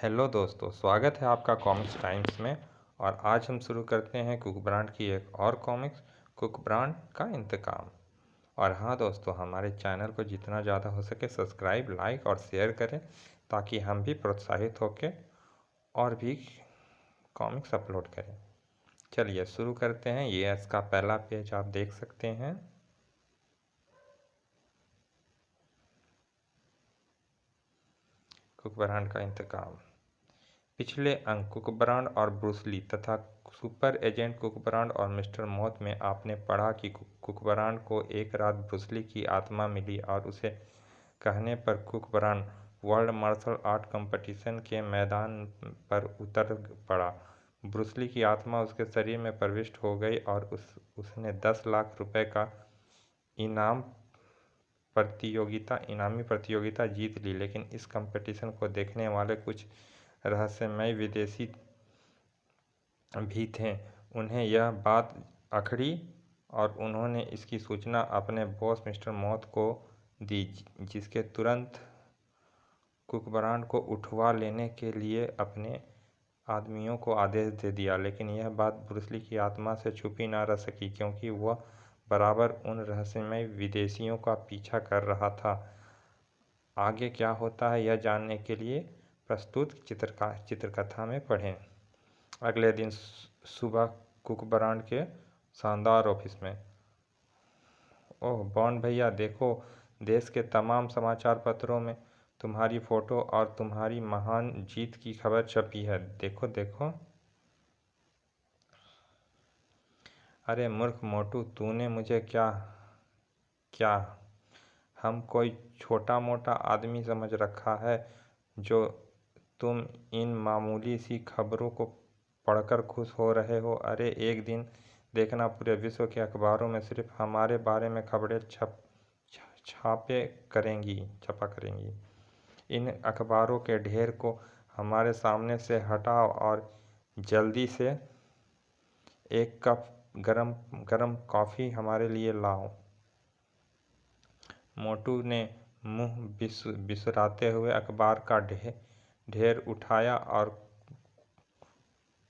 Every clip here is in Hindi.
हेलो दोस्तों, स्वागत है आपका कॉमिक्स टाइम्स में। और आज हम शुरू करते हैं कुक ब्रांड की एक और कॉमिक्स, कुक ब्रांड का इंतकाम। और हाँ दोस्तों, हमारे चैनल को जितना ज़्यादा हो सके सब्सक्राइब, लाइक और शेयर करें ताकि हम भी प्रोत्साहित होकर और भी कॉमिक्स अपलोड करें। चलिए शुरू करते हैं। ये इसका पहला पेज आप देख सकते हैं। कुक ब्रांड का इंतकाम। पिछले अंक कुक ब्रांड और ब्रूस ली तथा सुपर एजेंट कुक ब्रांड और मिस्टर मौत में आपने पढ़ा कि कुक ब्रांड को एक रात ब्रूस ली की आत्मा मिली और उसे कहने पर cook brand world martial art competition के मैदान पर उतर पड़ा। ब्रूस ली की आत्मा उसके शरीर में प्रविष्ट हो गई और उसने 10 लाख रुपए का इनामी प्रतियोगिता जीत ली। लेकिन इस कंपटीशन को देखने वाले कुछ रहस्यमय विदेशी भी थे। उन्हें यह बात अखड़ी और उन्होंने इसकी सूचना अपने बॉस मिस्टर मौत को दी, जिसके तुरंत कुक ब्रांड को उठवा लेने के लिए अपने आदमियों को आदेश दे दिया। लेकिन यह बात ब्रूस ली की आत्मा से छुपी न रह सकी, क्योंकि वह बराबर उन रहस्यमय विदेशियों का पीछा कर रहा था। आगे क्या होता है यह जानने के लिए प्रस्तुत चित्रकथा में पढ़ें। अगले दिन सुबह कुक ब्रांड के शानदार ऑफिस में। ओह बॉन्ड भैया, देखो, देश के तमाम समाचार पत्रों में तुम्हारी फोटो और तुम्हारी महान जीत की खबर छपी है। देखो देखो। अरे मूर्ख मोटू, तूने मुझे क्या क्या हम कोई छोटा मोटा आदमी समझ रखा है जो तुम इन मामूली सी खबरों को पढ़कर खुश हो रहे हो? अरे एक दिन देखना, पूरे विश्व के अखबारों में सिर्फ हमारे बारे में खबरें छपा करेंगी। इन अखबारों के ढेर को हमारे सामने से हटाओ और जल्दी से एक कप गरम गरम कॉफ़ी हमारे लिए लाओ। मोटू ने मुंह बिसराते हुए अखबार का ढेर उठाया और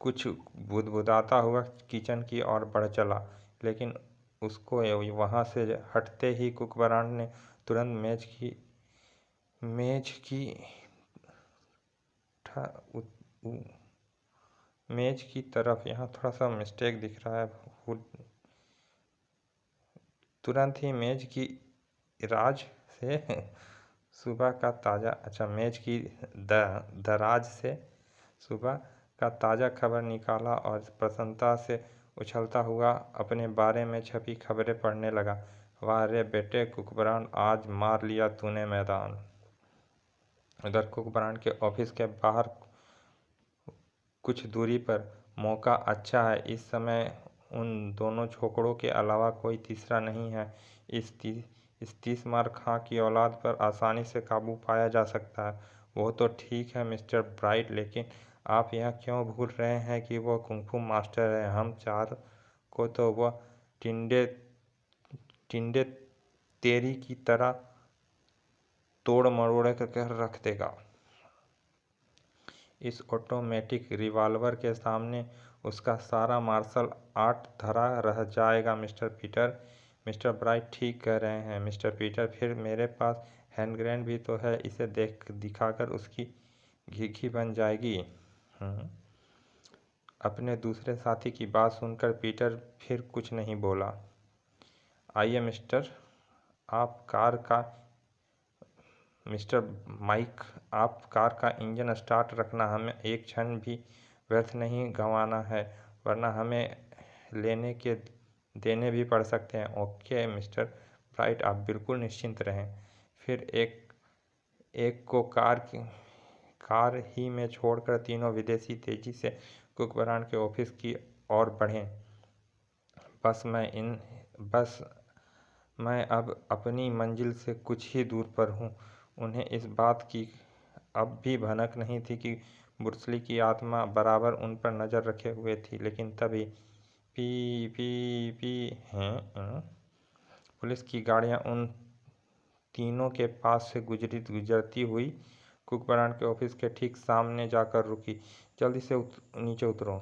कुछ बुदबुदाता हुआ किचन की ओर बढ़ चला। लेकिन उसको वहाँ से हटते ही कुक ब्रांड ने तुरंत मेज की तरफ, यहाँ थोड़ा सा मिस्टेक दिख रहा है, तुरंत ही मेज की राज से सुबह का ताज़ा मेज की दराज से सुबह का ताज़ा खबर निकाला और प्रसन्नता से उछलता हुआ अपने बारे में छपी खबरें पढ़ने लगा। वाह रे बेटे कुक ब्रांड, आज मार लिया तूने मैदान। उधर कुक ब्रांड के ऑफिस के बाहर कुछ दूरी पर मौका अच्छा है। इस समय उन दोनों छोकरों के अलावा कोई तीसरा नहीं है। इस 30 मार खां की औलाद पर आसानी से काबू पाया जा सकता है। वो तो ठीक है मिस्टर ब्राइट, लेकिन आप यह क्यों भूल रहे हैं कि वो कुंफू मास्टर है? हम चार को तो वह टिंडे तेरी की तरह तोड़ मरोड़ कर रख देगा। इस ऑटोमेटिक रिवॉल्वर के सामने उसका सारा मार्शल आर्ट धरा रह जाएगा। मिस्टर पीटर, मिस्टर ब्राइट ठीक कह रहे हैं मिस्टर पीटर। फिर मेरे पास हैंड ग्रेनेड भी तो है, इसे दिखाकर उसकी घी बन जाएगी। अपने दूसरे साथी की बात सुनकर पीटर फिर कुछ नहीं बोला। आइए मिस्टर माइक, आप कार का इंजन स्टार्ट रखना। हमें एक क्षण भी व्यर्थ नहीं गंवाना है, वरना हमें लेने के देने भी पड़ सकते हैं। ओके मिस्टर ब्राइट, आप बिल्कुल निश्चिंत रहें। फिर एक को कार ही में छोड़कर तीनों विदेशी तेजी से कुक ब्रांड के ऑफिस की ओर बढ़े। बस मैं अब अपनी मंजिल से कुछ ही दूर पर हूँ। उन्हें इस बात की अब भी भनक नहीं थी कि ब्रूस ली की आत्मा बराबर उन पर नज़र रखे हुए थी। लेकिन तभी पी पी पी हैं पुलिस की गाड़ियाँ उन तीनों के पास से गुजरती हुई कुक ब्रांड के ऑफिस के ठीक सामने जाकर रुकी। जल्दी से नीचे उतरो।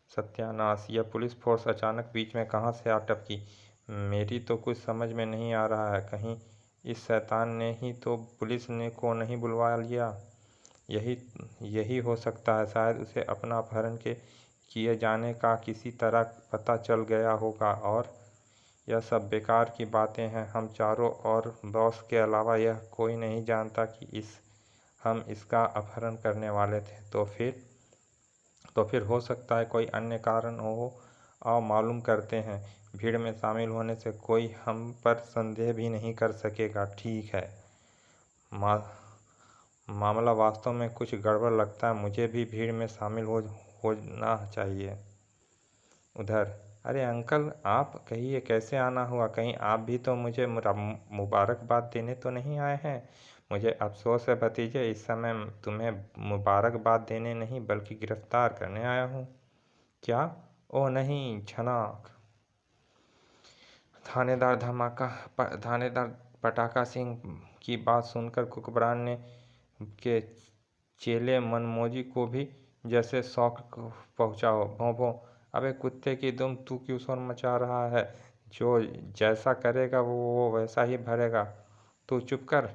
सत्यानाश, यह पुलिस फोर्स अचानक बीच में कहाँ से आ टपकी? मेरी तो कुछ समझ में नहीं आ रहा है। कहीं इस शैतान ने ही तो पुलिस ने को नहीं बुलवा लिया? यही यही हो सकता है। शायद उसे अपना अपहरण के किए जाने का किसी तरह पता चल गया होगा और यह सब बेकार की बातें हैं। हम चारों और बॉस के अलावा यह कोई नहीं जानता कि हम इसका अपहरण करने वाले थे। तो फिर हो सकता है कोई अन्य कारण हो। आओ मालूम करते हैं। भीड़ में शामिल होने से कोई हम पर संदेह भी नहीं कर सकेगा। ठीक है। मामला वास्तव में कुछ गड़बड़ लगता है। मुझे भी भीड़ में शामिल होना चाहिए। उधर, अरे अंकल, आप कहिए कैसे आना हुआ? कहीं आप भी तो मुझे मुबारकबाद देने तो नहीं आए हैं? मुझे अफसोस है भतीजे, इस समय तुम्हें मुबारकबाद देने नहीं बल्कि गिरफ्तार करने आया हूँ। क्या? ओह नहीं, छनाक। थानेदार पटाका सिंह की बात सुनकर कुकबरान ने के चेले मनमोजी को भी जैसे शौक पहुंचा हो। भों भों, अबे कुत्ते की दुम, तू क्यों शोर मचा रहा है? जो जैसा करेगा वो वैसा ही भरेगा। तू चुप कर।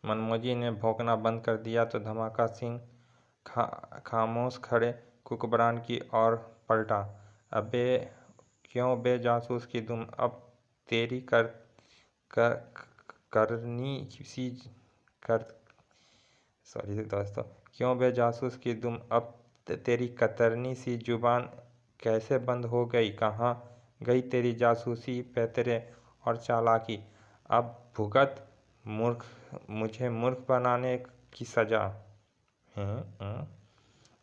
मनमोजी ने भौंकना बंद कर दिया तो धमाका सिंह खामोश खड़े कुकबरान की ओर पलटा। अबे क्यों बे जासूस की दुम, अब तेरी करनी सी कर सॉरी दोस्तों, क्यों बे जासूस की दुम, अब तेरी कतरनी सी जुबान कैसे बंद हो गई? कहाँ गई तेरी जासूसी पैतरे और चालाकी? अब भुगत मुझे मूर्ख बनाने की सजा।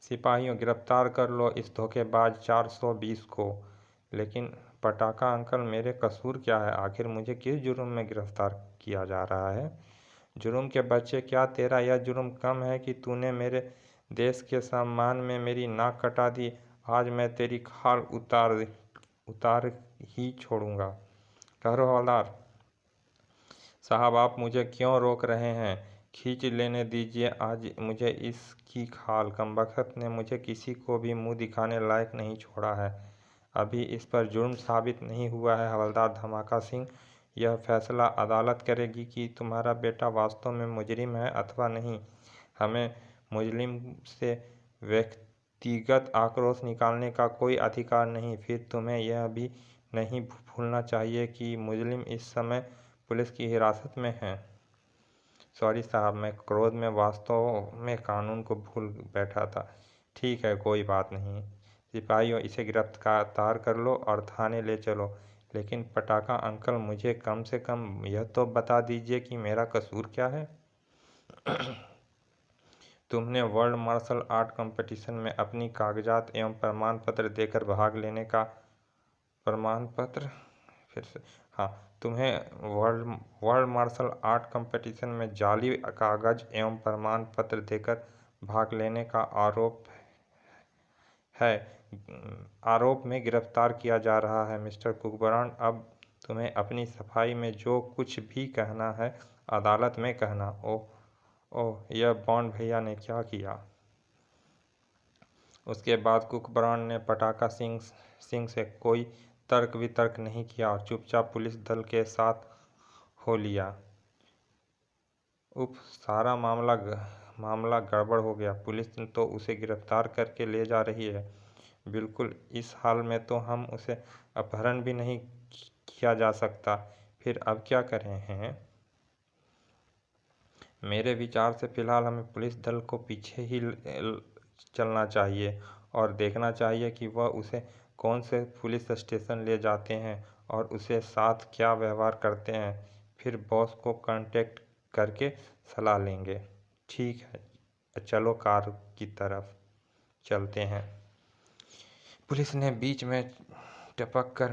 सिपाहियों, गिरफ्तार कर लो इस धोखेबाज 420 को। लेकिन पटाखा अंकल, मेरे कसूर क्या है? आखिर मुझे किस जुर्म में गिरफ्तार किया जा रहा है? जुर्म के बच्चे, क्या तेरा यह जुर्म कम है कि तूने मेरे देश के सम्मान में मेरी नाक कटा दी? आज मैं तेरी खाल उतार ही छोड़ूंगा। कहो हवलदार साहब, आप मुझे क्यों रोक रहे हैं? खींच लेने दीजिए आज मुझे इसकी खाल। कमबख्त ने मुझे किसी को भी मुंह दिखाने लायक नहीं छोड़ा है। अभी इस पर जुर्म साबित नहीं हुआ है हवलदार धमाका सिंह। यह फैसला अदालत करेगी कि तुम्हारा बेटा वास्तव में मुजरिम है अथवा नहीं। हमें मुजरिम से व्यक्तिगत आक्रोश निकालने का कोई अधिकार नहीं। फिर तुम्हें यह भी नहीं भूलना चाहिए कि मुजरिम इस समय पुलिस की हिरासत में है। सॉरी साहब, मैं क्रोध में वास्तव में कानून को भूल बैठा था। ठीक है, कोई बात नहीं। सिपाहियों, इसे गिरफ्तार कर लो और थाने ले चलो। लेकिन पटाखा अंकल, मुझे कम से कम यह तो बता दीजिए कि मेरा कसूर क्या है? तुमने वर्ल्ड मार्शल आर्ट कंपटीशन में अपनी कागजात एवं प्रमाण पत्र देकर भाग लेने का प्रमाण पत्र फिर से हाँ, तुम्हें वर्ल्ड मार्शल आर्ट कंपटीशन में जाली कागज एवं प्रमाण पत्र देकर भाग लेने का आरोप में गिरफ्तार किया जा रहा है मिस्टर कुकबरान। अब तुम्हें अपनी सफाई में जो कुछ भी कहना है अदालत में कहना। ओह, यह बॉन्ड भैया ने क्या किया? उसके बाद कुकबरान ने पटाखा सिंह से कोई तर्क वितर्क नहीं किया और चुपचाप पुलिस दल के साथ हो लिया। सारा मामला गड़बड़ हो गया। पुलिस तो उसे गिरफ्तार करके ले जा रही है। बिल्कुल, इस हाल में तो हम उसे अपहरण भी नहीं किया जा सकता। फिर अब क्या करें हैं? मेरे विचार से फिलहाल हमें पुलिस दल को पीछे ही चलना चाहिए और देखना चाहिए कि वह उसे कौन से पुलिस स्टेशन ले जाते हैं और उसे साथ क्या व्यवहार करते हैं। फिर बॉस को कांटेक्ट करके सलाह लेंगे। ठीक है, चलो कार की तरफ चलते हैं। पुलिस ने बीच में टपक कर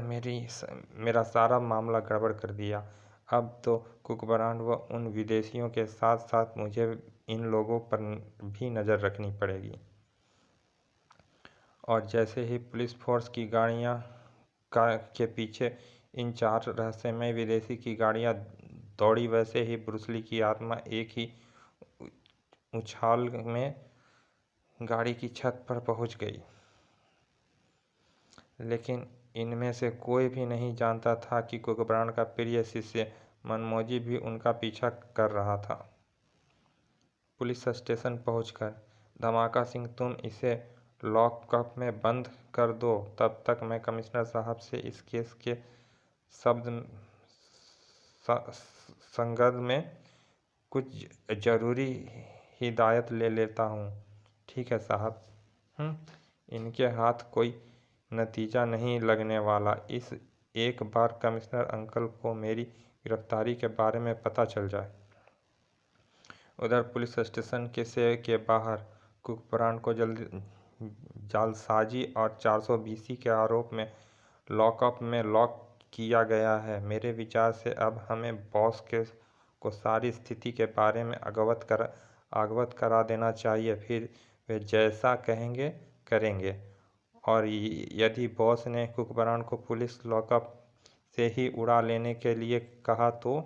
मेरा सारा मामला गड़बड़ कर दिया। अब तो कुकबरान व उन विदेशियों के साथ साथ मुझे इन लोगों पर भी नज़र रखनी पड़ेगी। और जैसे ही पुलिस फोर्स की गाड़ियाँ के पीछे इन 4 रहस्यमय विदेशी की गाड़ियाँ दौड़ी, वैसे ही ब्रूस ली की आत्मा एक ही उछाल में गाड़ी की छत पर पहुंच गई। लेकिन इनमें से कोई भी नहीं जानता था कि कुकब्रांड का प्रिय शिष्य मनमोजी भी उनका पीछा कर रहा था। पुलिस स्टेशन पहुंचकर, धमाका सिंह, तुम इसे लॉकअप में बंद कर दो, तब तक मैं कमिश्नर साहब से इस केस के संदर्भ में कुछ जरूरी हिदायत ले लेता हूँ। ठीक है साहब। इनके हाथ कोई नतीजा नहीं लगने वाला। इस एक बार कमिश्नर अंकल को मेरी गिरफ्तारी के बारे में पता चल जाए। उधर पुलिस स्टेशन के बाहर कुकब्रांड को जालसाजी और 420 के आरोप में लॉकअप में लॉक किया गया है। मेरे विचार से अब हमें बॉस को सारी स्थिति के बारे में अवगत करा देना चाहिए, फिर वे जैसा कहेंगे करेंगे। और यदि बॉस ने कुकब्रांड को पुलिस लॉकअप से ही उड़ा लेने के लिए कहा तो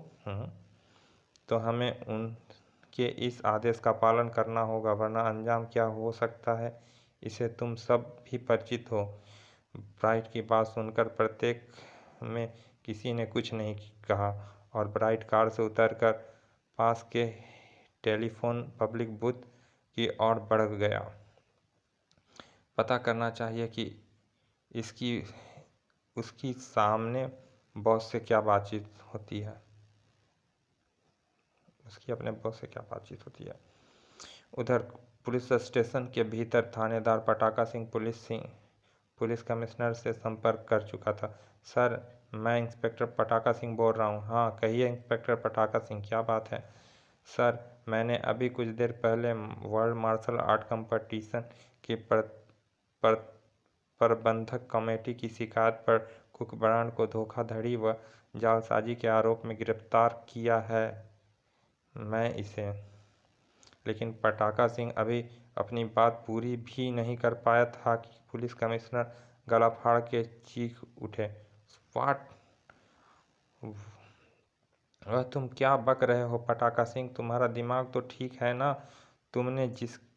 हमें उनके इस आदेश का पालन करना होगा, वरना अंजाम क्या हो सकता है इसे तुम सब भी परिचित हो। ब्राइट की बात सुनकर प्रत्येक में किसी ने कुछ नहीं कहा और ब्राइट कार से उतरकर पास के टेलीफोन पब्लिक बूथ की ओर बढ़ गया। पता करना चाहिए कि उसकी सामने बॉस से क्या बातचीत होती है। उसकी अपने बॉस से क्या बातचीत होती है। उधर पुलिस स्टेशन के भीतर थानेदार पटाका सिंह पुलिस कमिश्नर से संपर्क कर चुका था। सर, मैं इंस्पेक्टर पटाका सिंह बोल रहा हूँ। हाँ कहिए इंस्पेक्टर पटाका सिंह, क्या बात है। सर, मैंने अभी कुछ देर पहले वर्ल्ड मार्शल आर्ट कंपटीशन की प्रबंधक कमेटी की शिकायत पर कुकब्रांड को धोखाधड़ी व जालसाजी के आरोप में गिरफ्तार किया है मैं इसे। लेकिन पटाका सिंह अभी अपनी बात पूरी भी नहीं कर पाया था कि पुलिस कमिश्नर गला फाड़ के चीख उठे। व्हाट? वह तुम क्या बक रहे हो पटाका सिंह? तुम्हारा दिमाग तो ठीक है ना? तुमने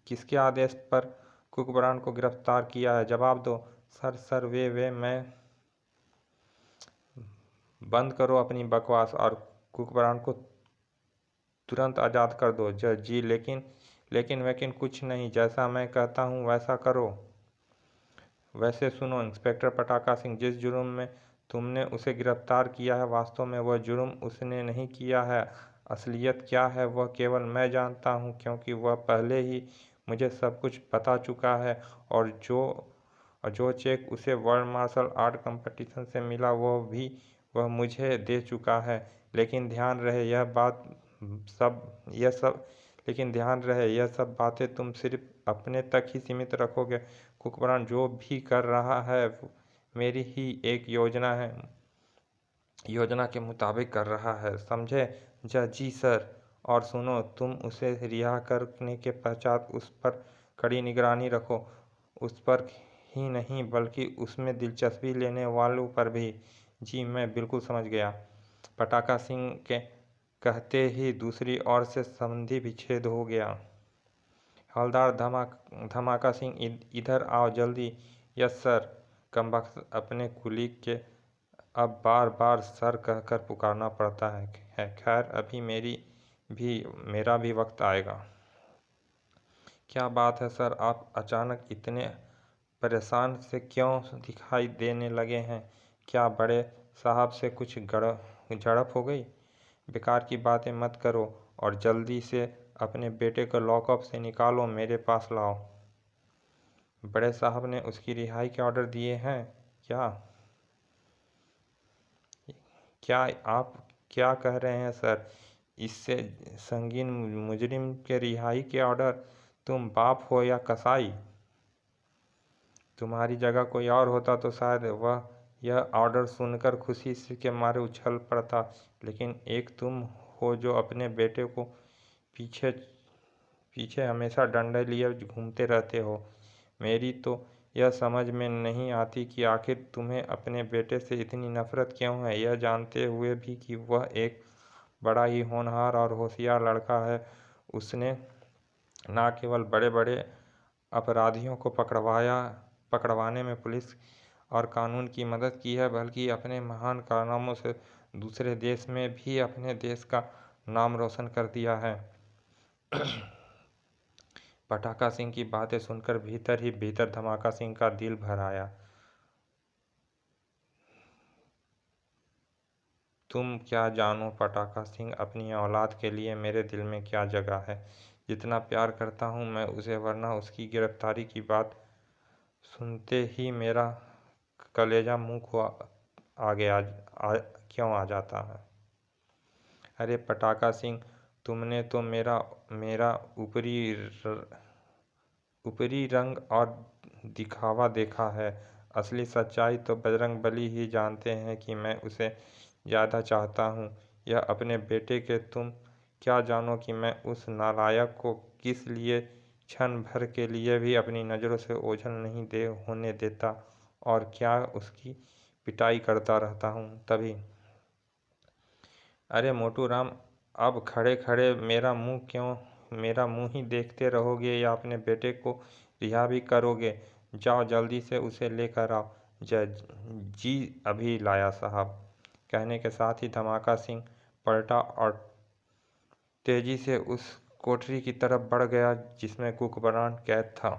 किसके आदेश पर कुकब्रांड को गिरफ्तार किया है? जवाब दो। सर मैं बंद करो अपनी बकवास और कुकब्रांड को तुरंत आज़ाद कर दो। जज जी, लेकिन कुछ नहीं, जैसा मैं कहता हूँ वैसा करो। वैसे सुनो इंस्पेक्टर पटाका सिंह, जिस जुर्म में तुमने उसे गिरफ्तार किया है, वास्तव में वह जुर्म उसने नहीं किया है। असलियत क्या है वह केवल मैं जानता हूँ, क्योंकि वह पहले ही मुझे सब कुछ बता चुका है। और जो चेक उसे वर्ल्ड मार्शल आर्ट कंपटीशन से मिला वह मुझे दे चुका है। लेकिन ध्यान रहे यह सब बातें तुम सिर्फ अपने तक ही सीमित रखोगे। कुकब्रांड जो भी कर रहा है मेरी ही एक योजना के मुताबिक कर रहा है, समझे? जज जी सर। और सुनो, तुम उसे रिहा करने के पश्चात उस पर कड़ी निगरानी रखो। उस पर ही नहीं बल्कि उसमें दिलचस्पी लेने वालों पर भी। जी मैं बिल्कुल समझ गया। पटाका सिंह के कहते ही दूसरी ओर से संधि विच्छेद हो गया। हवलदार धमाका सिंह, इधर आओ जल्दी। Yes sir. कमबख्त अपने कुलीग के अब बार बार सर कहकर पुकारना पड़ता है। खैर अभी मेरा भी वक्त आएगा। क्या बात है सर, आप अचानक इतने परेशान से क्यों दिखाई देने लगे हैं? क्या बड़े साहब से कुछ झड़प हो गई? बेकार की बातें मत करो और जल्दी से अपने बेटे को लॉकअप से निकालो, मेरे पास लाओ। बड़े साहब ने उसकी रिहाई के ऑर्डर दिए हैं क्या आप क्या कह रहे हैं सर? इससे संगीन मुजरिम के रिहाई के ऑर्डर? तुम बाप हो या कसाई? तुम्हारी जगह कोई और होता तो शायद वह यह ऑर्डर सुनकर खुशी के मारे उछल पड़ता, लेकिन एक तुम हो जो अपने बेटे को पीछे हमेशा डंडे लिए घूमते रहते हो। मेरी तो यह समझ में नहीं आती कि आखिर तुम्हें अपने बेटे से इतनी नफरत क्यों है, यह जानते हुए भी कि वह एक बड़ा ही होनहार और होशियार लड़का है। उसने न केवल बड़े बड़े अपराधियों को पकड़वाने में पुलिस और कानून की मदद की है, बल्कि अपने महान कारनामों से दूसरे देश में भी अपने देश का नाम रोशन कर दिया है। पटाखा सिंह की बातें सुनकर भीतर ही भीतर धमाका सिंह का दिल भर आया। तुम क्या जानो पटाखा सिंह, अपनी औलाद के लिए मेरे दिल में क्या जगह है। जितना प्यार करता हूँ मैं उसे, वरना उसकी गिरफ्तारी की बात सुनते ही मेरा कलेजा मुंह को आगे क्यों आ जाता है। अरे पटाखा सिंह, तुमने तो मेरा मेरा ऊपरी रंग और दिखावा देखा है। असली सच्चाई तो बजरंगबली ही जानते हैं कि मैं उसे ज़्यादा चाहता हूँ। यह अपने बेटे के तुम क्या जानो कि मैं उस नालायक को किस लिए क्षण भर के लिए भी अपनी नज़रों से ओझल नहीं होने देता, और क्या उसकी पिटाई करता रहता हूँ। तभी अरे मोटू राम, अब खड़े खड़े मेरा मुंह ही देखते रहोगे या अपने बेटे को रिहा भी करोगे। जाओ जल्दी से उसे लेकर आओ। जी अभी लाया साहब। कहने के साथ ही धमाका सिंह पलटा और तेजी से उस कोठरी की तरफ बढ़ गया जिसमें कुकबरान कैद था।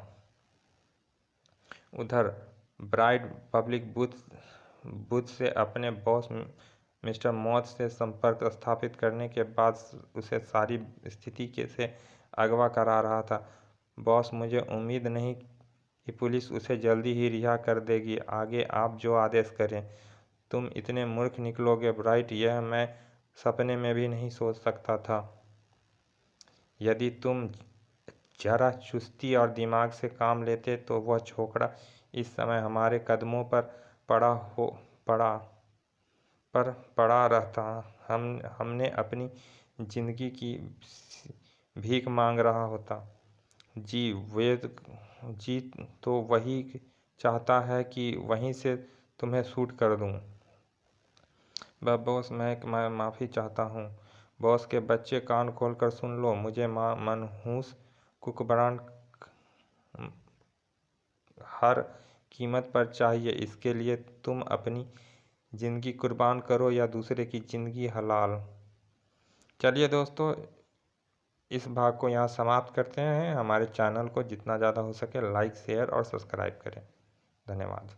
उधर ब्राइड पब्लिक बूथ से अपने बॉस मिस्टर मौत से संपर्क स्थापित करने के बाद उसे सारी स्थिति से अगवा करा रहा था। बॉस, मुझे उम्मीद नहीं कि पुलिस उसे जल्दी ही रिहा कर देगी। आगे आप जो आदेश करें। तुम इतने मूर्ख निकलोगे ब्राइट, यह मैं सपने में भी नहीं सोच सकता था। यदि तुम जरा चुस्ती और दिमाग से काम लेते तो वह छोकरा इस समय हमारे कदमों पर पड़ा रहता। हमने अपनी जिंदगी की भीख मांग रहा होता। जी तो वही चाहता है कि वहीं से तुम्हें शूट कर दूं। बॉस, मैं माफ़ी चाहता हूँ। बॉस के बच्चे, कान खोलकर सुन लो। मुझे मनहूस कुकबरान हर कीमत पर चाहिए। इसके लिए तुम अपनी ज़िंदगी कुर्बान करो या दूसरे की ज़िंदगी हलाल। चलिए दोस्तों, इस भाग को यहाँ समाप्त करते हैं। हमारे चैनल को जितना ज़्यादा हो सके लाइक, शेयर और सब्सक्राइब करें। धन्यवाद।